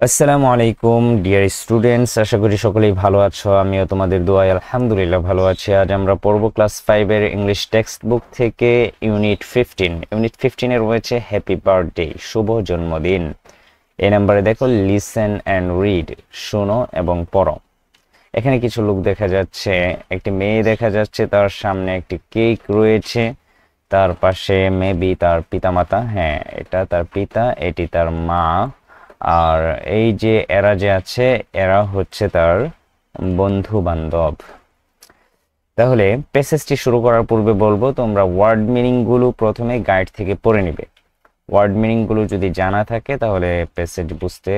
আসসালামু আলাইকুম dear students, আশা করি সকলেই ভালো আছো। আমিও তোমাদের দোয়ায় আলহামদুলিল্লাহ ভালো আছি। আজ আমরা পড়ব ক্লাস 5 এর ইংলিশ টেক্সট বুক থেকে ইউনিট 15 এর রয়েছে হ্যাপি বার্থডে, শুভ জন্মদিন। এই নাম্বারে দেখো লিসেন অ্যান্ড রিড, শোনো এবং পড়ো। এখানে কিছু লোক দেখা যাচ্ছে, একটি মেয়ে দেখা যাচ্ছে, তার সামনে একটি কেক রয়েছে, তার পাশে মেবি তার পিতামাতা, হ্যাঁ এটা তার পিতা, এটি তার মা, আর এই যে এরা যে আছে এরা হচ্ছে তার বন্ধু বান্ধব। তাহলে প্যাসেজটি শুরু করার পূর্বে বলবো তোমরা ওয়ার্ড মিনিং গুলো প্রথমে গাইড থেকে পড়ে নিবে। ওয়ার্ড মিনিং গুলো যদি জানা থাকে তাহলে প্যাসেজ বুঝতে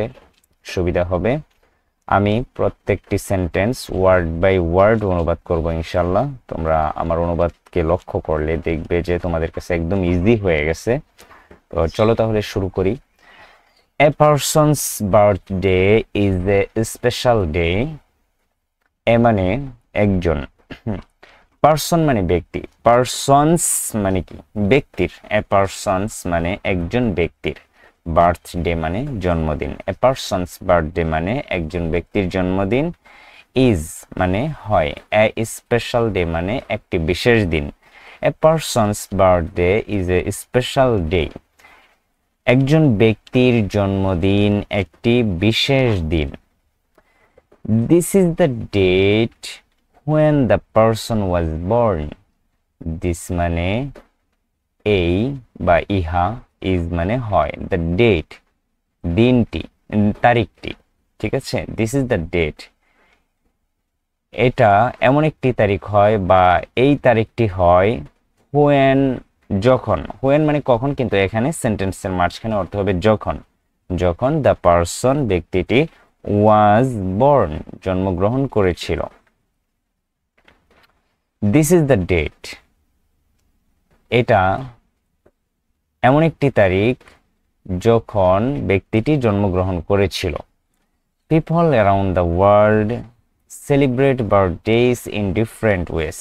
সুবিধা হবে। আমি প্রত্যেকটি সেন্টেন্স ওয়ার্ড বাই ওয়ার্ড অনুবাদ করব ইনশাল্লাহ। তোমরা আমার অনুবাদকে লক্ষ্য করলে দেখবে যে তোমাদের কাছে একদম ইজি হয়ে গেছে। তো চলো তাহলে শুরু করি। A person's birthday is a special day. এ মানে একজন, পার্সন মানে ব্যক্তি, পার্সনস মানে কি ব্যক্তির, এ পার্সনস মানে একজন ব্যক্তির, বার্থডে মানে জন্মদিন। এ পার্সনস বার্থডে মানে একজন ব্যক্তির জন্মদিন, ইজ মানে হয়, এ স্পেশাল ডে মানে একটি বিশেষ দিন। A person's birthday is a special day, একজন ব্যক্তির জন্মদিন একটি বিশেষ দিন। This is the date when the person was born. This মানে এই বা ইহা, is মানে হয়, the date দিনটি, তারিখটি, ঠিক আছে। This is the date, এটা এমন একটি তারিখ হয় বা এই তারিখটি হয় when, যখন, when মানে কখন, কিন্তু এখানে সেন্টেন্সের মাঝখানে অর্থ হবে যখন, যখন দ্য পারসন ব্যক্তিটি ওয়াজ বর্ন জন্মগ্রহণ করেছিল। দিস ইজ দ্য ডেট, এটা এমন একটি তারিখ যখন ব্যক্তিটি জন্মগ্রহণ করেছিল। People around the world celebrate birthdays in different ways.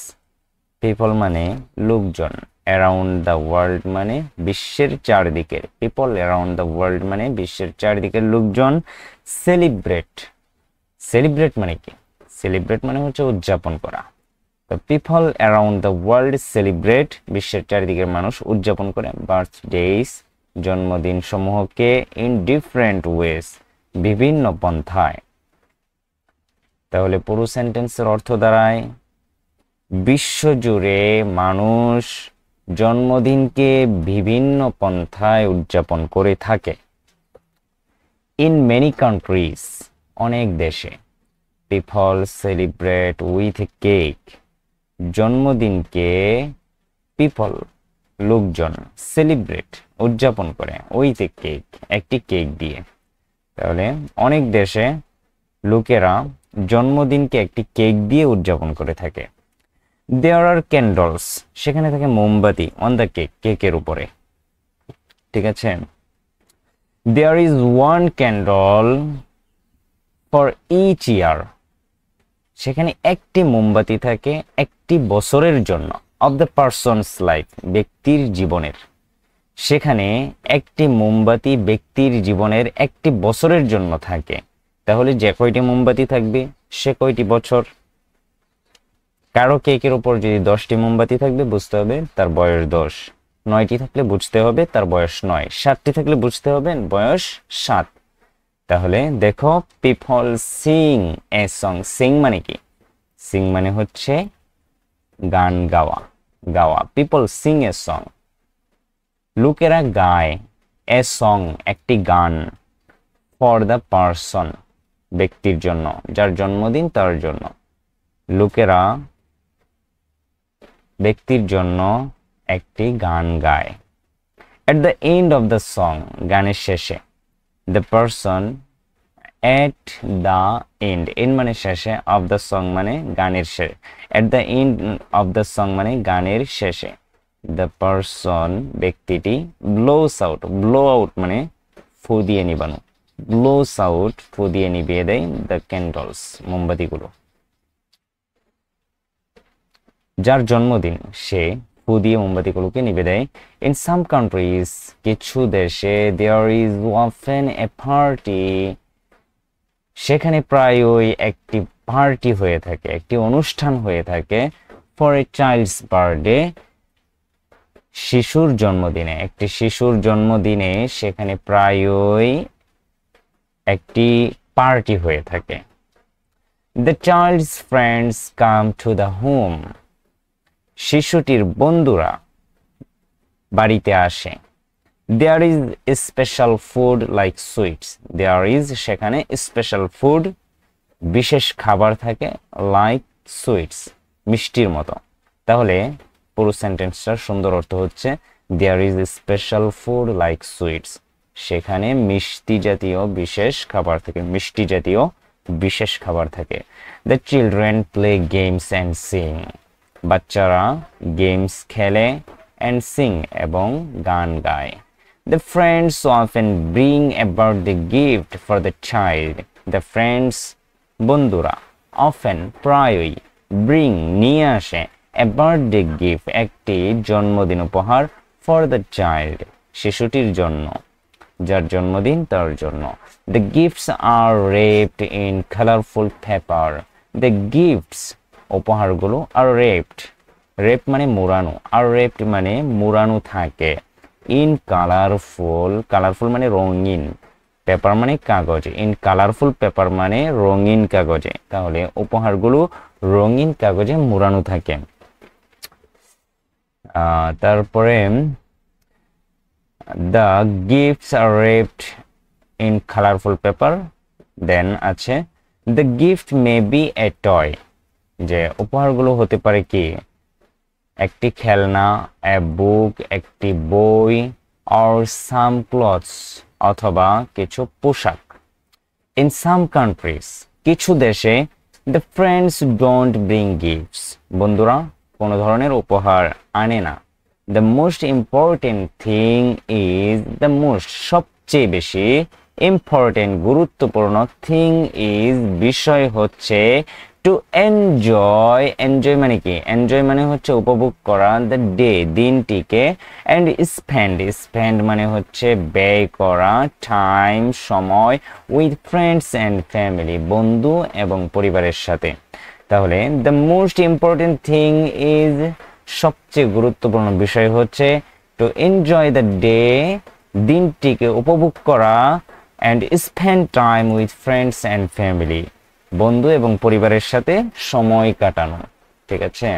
People মানে লোকজন, অ্যারাউন্ড দ্য ওয়ার্ল্ড মানে বিশ্বের চারদিকের, পিপল অ্যারাউন্ড দ্য ওয়ার্ল্ড মানে বিশ্বের চারদিকের লোকজন। সেলিব্রেট, সেলিব্রেট মানে কি, সেলিব্রেট মানে হচ্ছে উদযাপন করা। তো people around the world celebrate, বিশ্বের চারদিকের মানুষ উদযাপন করে বার্থডেজ জন্মদিন সমূহকে ইন ডিফারেন্ট ওয়েস বিভিন্ন পন্থায়। তাহলে পুরো সেন্টেন্সের অর্থ দাঁড়ায় বিশ্বজুড়ে মানুষ জন্মদিনকে বিভিন্ন পন্থায় উদযাপন করে থাকে। ইন মেনি কান্ট্রিজ, অনেক দেশে, পিপল সেলিব্রেট উইথ কেক, জন্মদিনকে পিপল লোকজন সেলিব্রেট উদযাপন করে উইথ এ কেক একটি কেক দিয়ে। তাহলে অনেক দেশে লোকেরা জন্মদিনকে একটি কেক দিয়ে উদযাপন করে থাকে। দেয়ার আর ক্যান্ডলস, সেখানে থাকে মোমবাতি, অন দ্য কেক, কেকের উপরে, ঠিক আছে। There is one candle for each year, সেখানে একটি মোমবাতি থাকে একটি বছরের জন্য। অফ দ্য পারসনস লাইফ, ব্যক্তির জীবনের, সেখানে একটি মোমবাতি ব্যক্তির জীবনের একটি বছরের জন্য থাকে। তাহলে যে কয়টি মোমবাতি থাকবে সে কয়টি বছর। কারো কেকের উপর যদি 10টি মোমবাতি থাকবে বুঝতে হবে তার বয়স 10, 9টি থাকলে বুঝতে হবে তার বয়স 9, 7টি থাকলে বুঝতে হবে বয়স 7। তাহলে দেখো people Singh a song, Singh মানে কি, সিং মানে হচ্ছে গান গাওয়া, গাওয়া, পিপল সিং এ সং, লোকেরা গায়, এ সং একটি গান, ফর দ্য পারসন ব্যক্তির জন্য, যার জন্মদিন তার জন্য, লোকেরা ব্যক্তির জন্য একটি গান গায়। At the end of the song, গানের শেষে, the person, at the end, end মানে শেষে, অফ দ্য সং মানে গানের শেষে, at the end of the song মানে গানের শেষে, দ্য পারসন ব্যক্তিটি ব্লোস আউট, ব্লো আউট মানে ফু দিয়ে নিবানো, ব্লোস আউট ফু দিয়ে নিভিয়ে দেয় দ্য ক্যান্ডলস মোমবাতিগুলো। যার জন্মদিন সে ফু দিয়ে মোমবাতিগুলোকে নিভে দেয়। ইন সাম কান্ট্রিজ, কিছু দেশে, there is often a party সেখানে প্রায়ই একটি পার্টি হয়ে থাকে, একটি অনুষ্ঠান হয়ে থাকে ফর এ চাইল্ডস বার্থডে, শিশুর জন্মদিনে, একটি শিশুর জন্মদিনে সেখানে প্রায়ই একটি পার্টি হয়ে থাকে। The child's friends come to the home, শিশুটির বন্ধুরা বাড়িতে আসে। There is special food like sweets, there is সেখানে স্পেশাল ফুড বিশেষ খাবার থাকে, লাইক সুইটস মিষ্টির মতো। তাহলে পুরো সেন্টেন্সটার সুন্দর অর্থ হচ্ছে there is special food like sweets, সেখানে মিষ্টি জাতীয় বিশেষ খাবার থাকে, মিষ্টি জাতীয় বিশেষ খাবার থাকে। The children play games and sing, বাচ্চারা গেমস খেলে অ্যান্ড সিং এবং গান গায়। The friends often bring about the gift for the child. The friends বন্ধুরা often প্রায়ই bring নিয়ে আসে a birthday gift একটি জন্মদিন উপহার for the child শিশুটির জন্য, যার জন্মদিন তার জন্য। The gifts are wrapped in colorful paper. The gifts উপহারগুলো are wrapped, wrap মানে মোড়ানো, আর wrapped মানে মোড়ানো থাকে, ইন কালারফুল, কালারফুল মানে রঙিন, পেপার মানে কাগজ, ইন কালারফুল পেপার মানে রঙিন কাগজে। তাহলে উপহারগুলো রঙিন কাগজে মোড়ানো থাকে। তারপরে the gifts are wrapped in colorful paper, then আছে the gift may be a toy, যে উপহারগুলো হতে পারে কি একটি খেলনা, এ বুক একটি বই, or some clothes অথবা কিছু পোশাক। In some countries কিছু দেশে the friends don't bring gifts, বন্ধুরা কোনো ধরনের উপহার আনে না। The most important thing is the most সবচেয়ে বেশি important গুরুত্বপূর্ণ thing is বিষয় হচ্ছে to enjoy, enjoy মানে কি, enjoy মানে হচ্ছে উপভোগ করা, the day দিনটিকে, and spend, spend মানে হচ্ছে ব্যয় করা, time সময়, with friends and family বন্ধু এবং পরিবারের সাথে। তাহলে the most important thing is সবচেয়ে গুরুত্বপূর্ণ বিষয় হচ্ছে to enjoy the day দিনটিকে উপভোগ করা, and spend time with friends and family বন্ধু এবং পরিবারের সাথে সময় কাটানো। ঠিক আছে,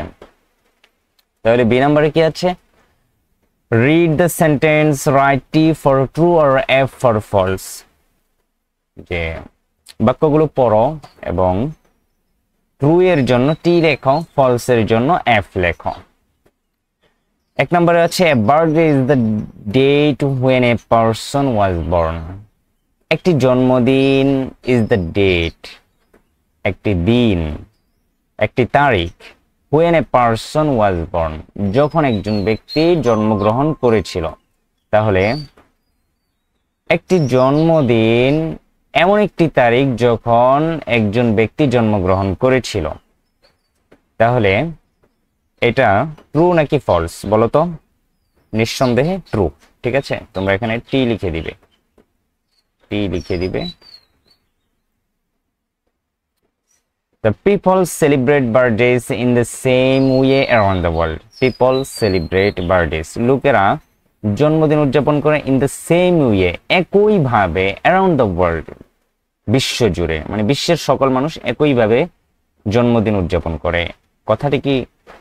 তাহলে বি নাম্বারে কি আছে, read the sentence, write T for true আর এফ ফর ফলস, যে বাক্যগুলো পড়ো এবং ট্রু এর জন্য টি লেখো, ফলস এর জন্য এফ লেখো। এক নম্বরে আছে birthday is the date when a person was born, একটি জন্মদিন ইজ দ্য ডেট একটি দিন, একটি তারিখ, when a person was born যখন একজন ব্যক্তি জন্মগ্রহণ করেছিল। তাহলে একটি জন্মদিন এমন একটি তারিখ যখন একজন ব্যক্তি জন্মগ্রহণ করেছিল। তাহলে এটা ট্রু নাকি ফলস বলো তো? নিঃসন্দেহে ট্রু। ঠিক আছে, তোমরা এখানে টি লিখে দিবে, টি লিখে দিবে। The people celebrate birthdays in the same way around the world. People celebrate birthdays. লোকেরা জন্মদিন উদযাপন করে in the same way একই ভাবে around the world বিশ্ব জুড়ে, মানে বিশ্বের সকল মানুষ একই ভাবে জন্মদিন উদযাপন করে। কথাটি কি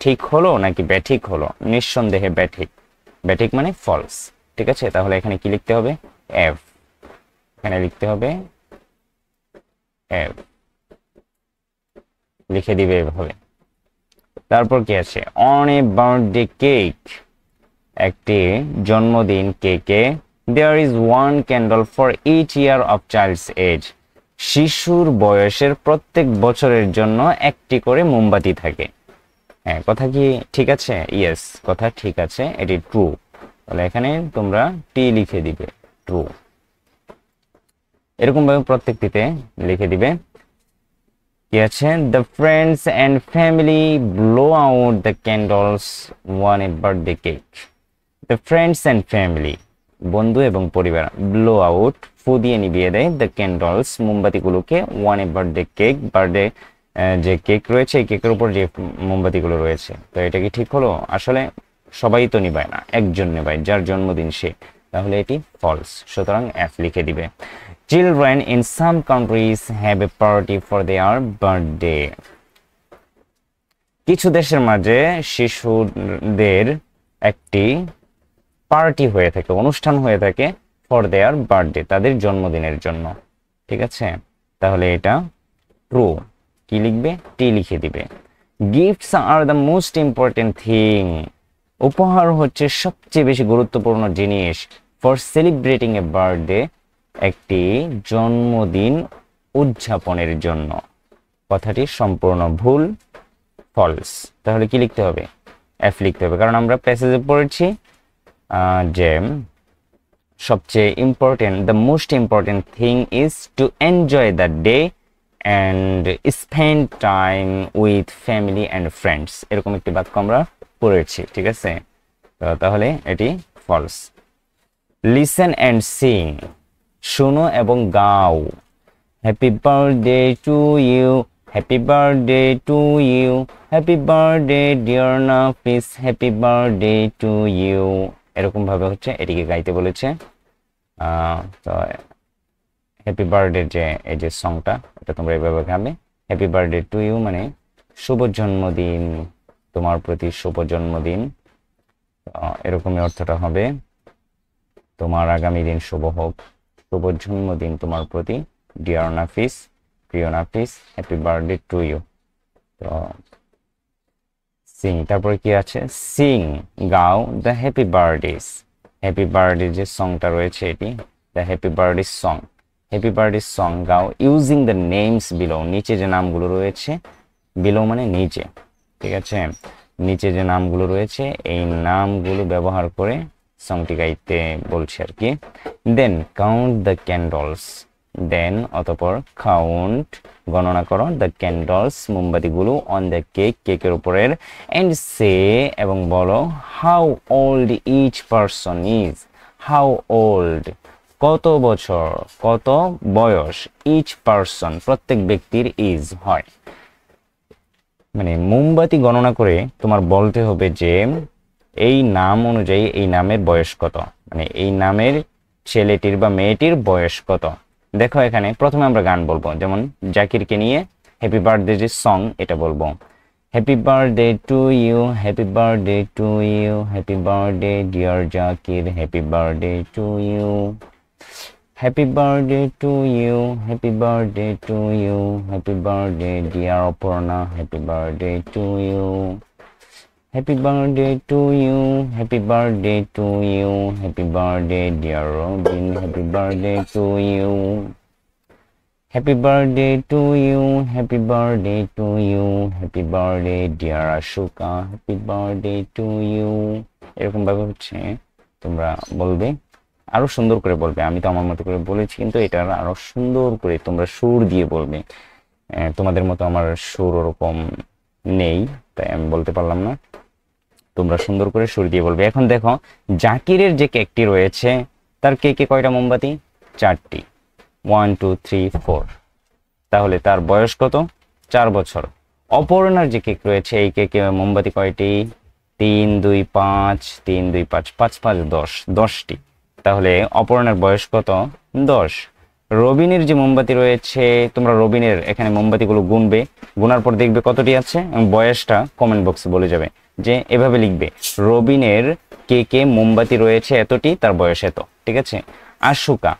ঠিক হলো নাকি ব্যাঠিক হলো? নিঃসন্দেহে ব্যাঠিক। ব্যাঠিক মানে ফলস। ঠিক আছে, তাহলে এখানে কি লিখতে হবে? এফ। এখানে লিখতে হবে এফ, লিখে দিবে এভাবে। তারপর কি আছে, অন এ বার্থডে কেক, একটি জন্মদিন কেকে, there is one candle for each year of child's age, শিশুর বয়সের প্রত্যেক বছরের জন্য একটি করে মোমবাতি থাকে। হ্যাঁ, কথা কি ঠিক আছে? ইয়েস, কথা ঠিক আছে, এটি ট্রু। তাহলে এখানে তোমরা টি লিখে দিবে, ট্রু। এরকম ভাবে প্রত্যেকটিতে লিখে দিবে। কি আছে, the friends and family blow out the candles one a birthday cake. The friends and family বন্ধু এবং পরিবার। ব্লো আউট, ফু দিয়ে নিভিয়ে দেয় দ্য ক্যান্ডলস, মোমবাতিগুলোকে। One a birthday cake, birthday যে কেক রয়েছে এই কেকের উপর যে মোমবাতিগুলো রয়েছে। তো এটা কি ঠিক হলো? আসলে সবাই তো নিবায় না, একজন নেবায় যার জন্মদিন সে, তাহলে এটি ফলস। সুতরাং এফ লিখে দিবে। Children in some countries have a party for their birthday. কিছু দেশের মাঝে শিশুদের একটি পার্টি হয়ে থাকে, অনুষ্ঠান হয়ে থাকে, ফর দেয়ার বার্থডে, তাদের জন্মদিনের জন্য। ঠিক আছে, তাহলে এটা ট্রু। কি লিখবে? টি লিখে দিবে। Gifts are the most important thing, উপহার হচ্ছে সবচেয়ে বেশি গুরুত্বপূর্ণ জিনিস। ফর সেলিব্রেটিং এ বার্থডে, একটি জন্মদিন উদযাপনের জন্য। কথাটি সম্পূর্ণ ভুল, ফলস। তাহলে কি লিখতে হবে? এফ লিখতে হবে, কারণ আমরা প্যাসেজে পড়েছি যে সবচেয়ে important, the most important thing is to enjoy the day and spend time with family and friends, এরকম একটি বাক্য আমরা পড়েছি। ঠিক আছে, তাহলে এটি ফলস। লিসেন অ্যান্ড সিং, শোনো এবং গাও। Happy birthday to you, happy birthday to you, happy birthday dear Nafis, happy birthday to you, এরকম ভাবে হচ্ছে এটিকে গাইতে বলেছে। তো হ্যাপি বার্থডে যে এই যে সংটা, এটা তোমরা এভাবে গাবে। হ্যাপি বার্থডে টু ইউ মানে শুভ জন্মদিন, তোমার প্রতি শুভ জন্মদিন, এরকমই অর্থটা হবে। তোমার আগামী দিন শুভ হোক, শুভ জন্মদিন তোমার প্রতি, ডিয়ার নাফিস, প্রিয় নাফিস, হ্যাপি বার্থডে টু ইউ। তো সিং, তারপরে কি আছে? সিং, গাও the happy birthdays, happy birthday যে সংটা রয়েছে এটি, the happy birthday song, happy birthday song গাও ইউজিং দ্য নেমস বিলো, নিচে যে নামগুলো রয়েছে, বিলো মানে নিচে। ঠিক আছে, নিচে যে নামগুলো রয়েছে এই নামগুলো ব্যবহার করে সংটি গাইতে বলছে আর কি। দেন কাউন্ট দ্য ক্যান্ডলস, দেন অতঃপর কাউন্ট গণনা করো, দ্য ক্যান্ডলস মোমবাতিগুলো, অন দ্য কেক কেকের উপরের, এন্ড সে এবং বলো, how old each person is, how old কত বছর, কত বয়স, ইচ পারসন প্রত্যেক ব্যক্তির, ইজ হয়। মানে মোমবাতি গণনা করে তোমার বলতে হবে যে এই নাম অনুযায়ী এই নামের বয়স কত, মানে এই নামের ছেলেটির বা মেয়েটির বয়স কত। দেখো এখানে প্রথমে আমরা গান বলবো, যেমন জাকিরকে নিয়ে হ্যাপি বার্থডে যে সং এটা বলবো। Happy birthday to you, happy birthday to you, happy birthday dear Zakir, happy birthday to you, happy birthday to you, happy birthday to you, happy birthday dear Aparna, happy birthday to you, happy birthday to you, happy birthday to you, happy birthday dear Robin, happy birthday to you, happy birthday to you, happy birthday to you, happy birthday dear Ashuka, happy birthday to you. এরকম ভাবে হচ্ছে তোমরা বলবে, আরো সুন্দর করে বলবে। আমি তো আমার মতো করে বলেছি, কিন্তু এটা আরো সুন্দর করে তোমরা সুর দিয়ে বলবে। তোমাদের মতো আমার সুর ওরকম নেই, তাই আমি বলতে পারলাম না। তোমরা সুন্দর করে সুর দিয়ে বলবে। এখন দেখো জাকিরের যে কেকটি রয়েছে তার কেকে কয়টা মোমবাতি? 4টি, 1 2 3 4। তাহলে তার বয়স কত? 4 বছর। অপর্ণার যে কেক রয়েছে এই কেকে মোমবাতি কয়টি? 3 2 5, 3 2 5, 5 5 10, 10টি। তাহলে অপর্ণার বয়স কত? 10। রবিনের যে মোমবাতি রয়েছে, তোমরা রবিনের এখানে মোমবাতিগুলো গুনবে, গুনার পর দেখবে কতটি আছে এবং বয়সটা কমেন্ট বক্সে বলে যাবে। যে এভাবে লিখবে, রবিনের কেকে মোমবাতি রয়েছে এতটি, তার বয়স এত। ঠিক আছে। আশুকা,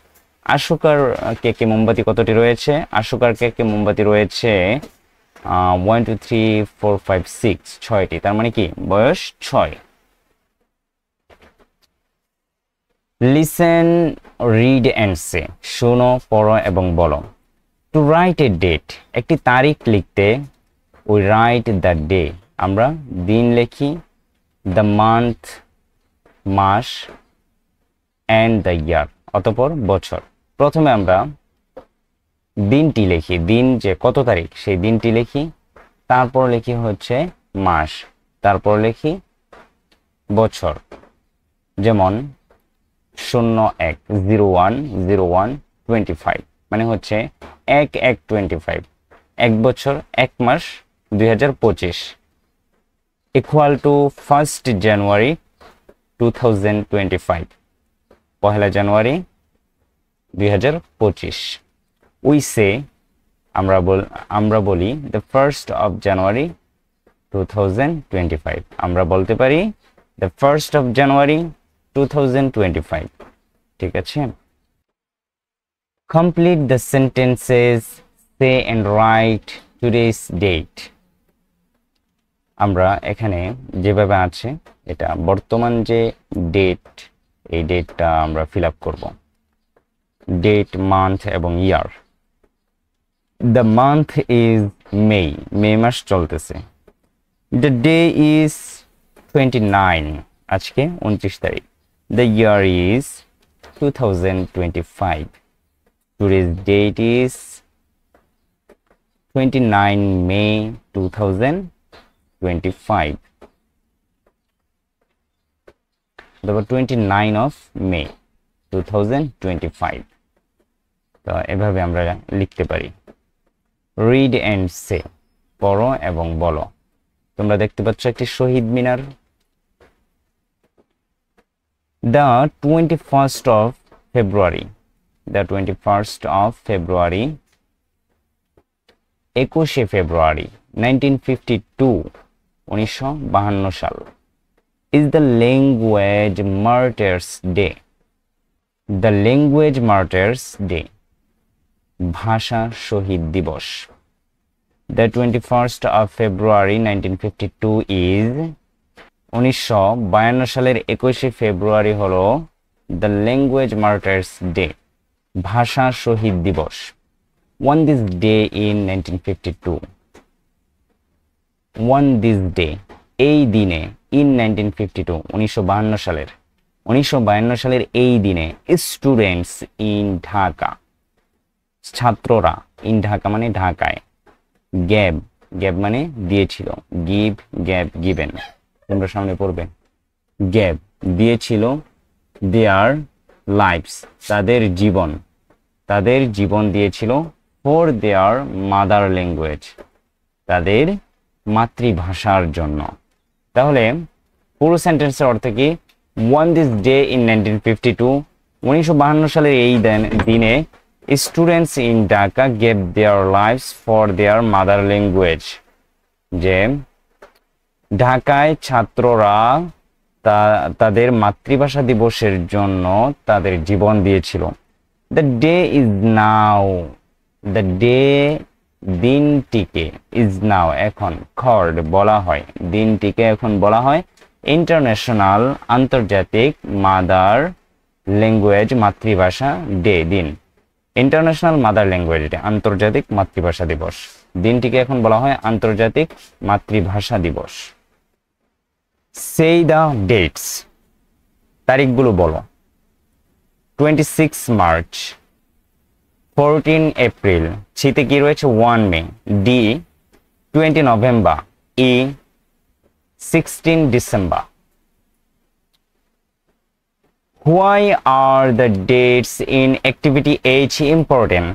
আশুকার কেকে মোমবাতি কতটি রয়েছে? আশুকার কেকে মোমবাতি রয়েছে 1 2 3 4 5 6, 6টি। তার মানে কি বয়স 6। লিসেন, রিড অ্যান্ড সে, শোনো, পড়ো এবং বলো। টু রাইট এ ডেট, একটি তারিখ লিখতে, উই রাইট দ্য ডে, আমরা দিন লিখি, দ্য মান্থ মাস, অ্যান্ড দ্য ইয়ার অতঃপর বছর। প্রথমে আমরা দিনটি লিখি, দিন যে কত তারিখ সেই দিনটি লিখি, তারপর লিখি হচ্ছে মাস, তারপর লিখি বছর। যেমন 01/01/25 মানে হচ্ছে 1/1/25, 1 বছর 1 মাস 2025 equal to 1 January 2025, 1 January 2025। We say আমরা বলি the 1 জানুয়ারি 2025, আমরা বলতে পারি the 1 জানুয়ারি 2025। ঠিক আছে, complete the sentences, say and write today's date. আমরা এখানে যেভাবে আছে এটা বর্তমান যে ডেট, এই ডেটটা আমরা ফিল আপ করব, ডেট, মান্থ এবং ইয়ার। দ্য মান্থ ইজ মে মাস চলতেছে। দ্য ডে ইজ 29, আজকে 29 তারিখ। The year is 2025, today's date is 29 May 2025, the 29 of May 2025। তো এভাবে আমরা লিখতে পারি। রিড এন্ড সে, পড়ো এবং বলো। তোমরা দেখতে পাচ্ছ একটি শহীদ মিনার। The 21st of February, the 21st of February, 21শে ফেব্রুয়ারি 1952, 1952 সাল, is the Language Martyrs Day, the Language Martyrs Day, ভাষা শহীদ দিবস। The 21st of February 1952 is 1952 সালের 21শে ফেব্রুয়ারি হলো the Language Martyrs Day, ভাষা শহীদ দিবস। On this day in 1952, on this day, এই দিনে, in 1952, 1952 সালের এই দিনে, students in ঢাকা, ছাত্ররা, in ঢাকা মানে ঢাকায়, gave মানে দিয়েছিল, give, gave, given, তোমরা সামনে পড়বে, gave দিয়েছিল, their lives, তাদের জীবন দিয়েছিল, for their mother language, তাদের মাতৃভাষার জন্য। তাহলে পুরো সেন্টেন্সের অর্থ কি? on this day in 1952, 1952 সালের এই দিনে students in Dhaka gave their lives for their mother language, যে ঢাকায় ছাত্ররা তাদের মাতৃভাষা দিবসের জন্য তাদের জীবন দিয়েছিল। The day is now, the day, দিনটিকে, is now এখন, called বলা হয়, দিনটিকে এখন বলা হয় ইন্টারন্যাশনাল, আন্তর্জাতিক, মাদার ল্যাঙ্গুয়েজ, মাতৃভাষা ডে, দিন। ইন্টারন্যাশনাল মাদার ল্যাঙ্গুয়েজ ডে, আন্তর্জাতিক মাতৃভাষা দিবস। দিনটিকে এখন বলা হয় আন্তর্জাতিক মাতৃভাষা দিবস। Say the dates, তারিখগুলো বলো। 26 মার্চ, 14 এপ্রিল, সিতে কি রয়েছে 1 May, D 20 November, E 16 December. Why are the dates in activity H important?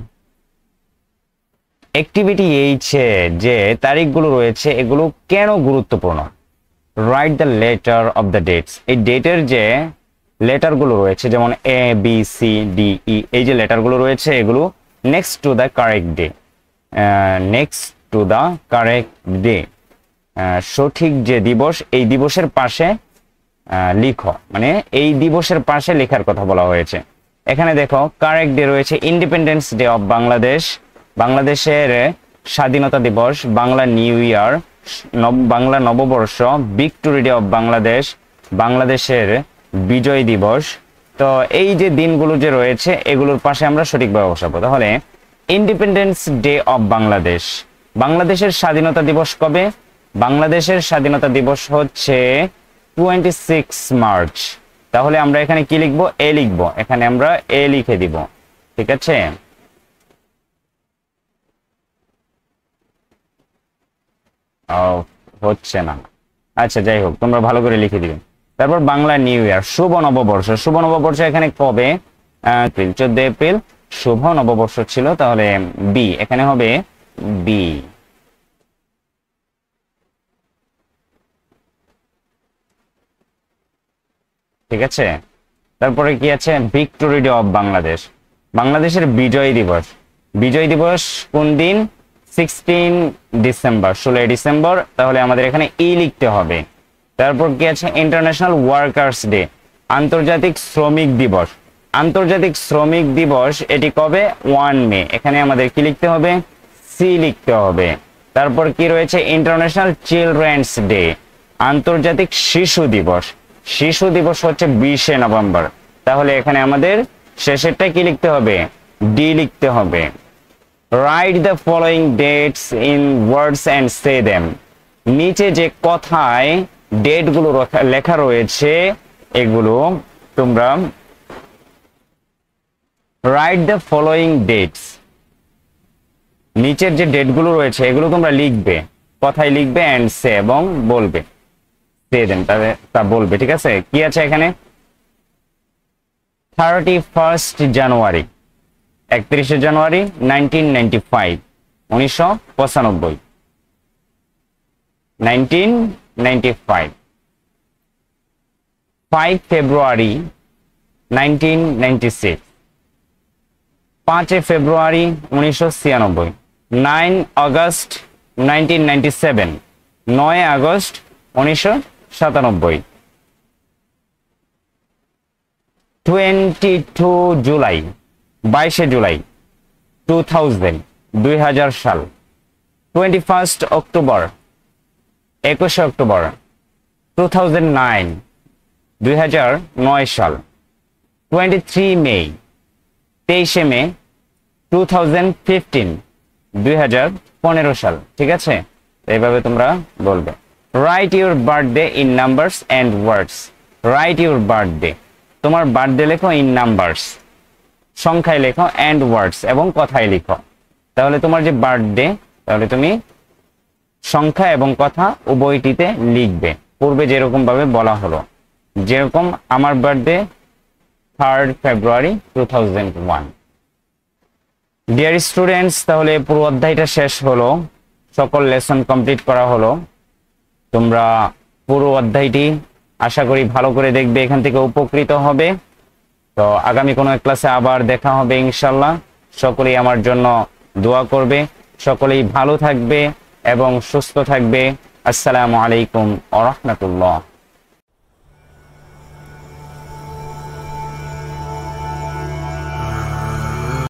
activity H এ যে তারিখগুলো রয়েছে এগুলো কেন গুরুত্বপূর্ণ? Write the letter of the dates, এই ডেটের যে লেটারগুলো রয়েছে যেমন A B C D E, এই যে লেটারগুলো রয়েছে এগুলো next to the correct day, next to the correct day, সঠিক যে দিবস এই দিবসের পাশে লিখো, মানে এই দিবসের পাশে লেখার কথা বলা হয়েছে। এখানে দেখো কারেক্ট ডে রয়েছে ইন্ডিপেন্ডেন্স ডে অফ বাংলাদেশ, বাংলাদেশের স্বাধীনতা দিবস, বাংলা নিউ ইয়ার, বাংলা নববর্ষ, ভিক্টোরি ডে অফ বাংলাদেশ, বাংলাদেশের বিজয় দিবস। তো এই যে দিনগুলো যে রয়েছে এগুলোর পাশে আমরা সঠিকভাবে বসাবো। তাহলে ইন্ডিপেন্ডেন্স ডে অফ বাংলাদেশ, বাংলাদেশের স্বাধীনতা দিবস কবে? বাংলাদেশের স্বাধীনতা দিবস হচ্ছে 26 মার্চ। তাহলে আমরা এখানে কি লিখবো? এ লিখবো, এখানে আমরা এ লিখে দিব। ঠিক আছে, হচ্ছে না, আচ্ছা যাই হোক তোমরা ভালো করে লিখে দিবে। তারপর বাংলা নিউ ইয়ার, শুভ নববর্ষ। শুভ নববর্ষ এখানে কবে? এপ্রিল, 14 এপ্রিল শুভ নববর্ষ ছিল, তাহলে বি, এখানে হবে বি। ঠিক আছে, তারপরে কি আছে? ভিক্টোরি ডে অফ বাংলাদেশ, বাংলাদেশের বিজয় দিবস। বিজয় দিবস কোন দিন? 16 ডিসেম্বর, 16 ডিসেম্বর, তাহলে আমাদের এখানে ই লিখতে হবে। তারপর কি আছে? ইন্টারন্যাশনাল ওয়ার্কার্স ডে, আন্তর্জাতিক শ্রমিক দিবস। আন্তর্জাতিক শ্রমিক দিবস এটি কবে? 1 মে, এখানে আমাদের কি লিখতে হবে? সি লিখতে হবে। তারপর কি রয়েছে? ইন্টারন্যাশনাল চিলড্রেন্স ডে, আন্তর্জাতিক শিশু দিবস। শিশু দিবস হচ্ছে 20 নভেম্বর, তাহলে এখানে আমাদের শেষেরটা কি লিখতে হবে? ডি লিখতে হবে। Write the following dates in words and say them, নিচে যে কথায় ডেটগুলো লেখা রয়েছে এগুলো তোমরা রাইট দ্য ফলোইং ডেটস, নিচের যে ডেটগুলো রয়েছে এগুলো তোমরা লিখবে, কথায় লিখবে অ্যান্ড সে, এবং বলবে, সে দেন তা বলবে। ঠিক আছে, কি আছে এখানে? 31 জানুয়ারি, 31 জানুয়ারি 1995, 1995, 1995। 5 ফেব্রুয়ারি 1996, 5 ফেব্রুয়ারি 1996। 9 আগস্ট 1997, 9 আগস্ট 1997। 22 জুলাই, 22 জুলাই 2000, 2000 সাল। 21 অক্টোবর, 21 অক্টোবর 2009, 2009 সাল। 23 মে, 23 মে 2015, 2015 সাল। ঠিক আছে, এইভাবে তোমরা বলবে। Right your birthday in numbers and words, right your birthday, তোমার বার্থডে লেখো ইন নাম্বারস, সংখ্যায় লেখো, অ্যান্ড ওয়ার্ডস, এবং কথায় লিখো। তাহলে তোমার যে বার্থডে, তাহলে তুমি সংখ্যা এবং কথা উভয়টিতে লিখবে, পূর্বে যেরকম ভাবে বলা হলো। যেরকম আমার বার্থডে 3rd ফেব্রুয়ারি 2001। ডিয়ার স্টুডেন্টস, তাহলে পুরো অধ্যায়টা শেষ হলো, সকল লেসন কমপ্লিট করা হলো। তোমরা পুরো অধ্যায়টি আশা করি ভালো করে দেখবে, এখান থেকে উপকৃত হবে। তো আগামী কোনো এক ক্লাসে আবার দেখা হবে ইনশাল্লাহ। সকলেই আমার জন্য দোয়া করবে, সকলেই ভালো থাকবে এবং সুস্থ থাকবে। আসসালামু আলাইকুম ওয়া রাহমাতুল্লাহ।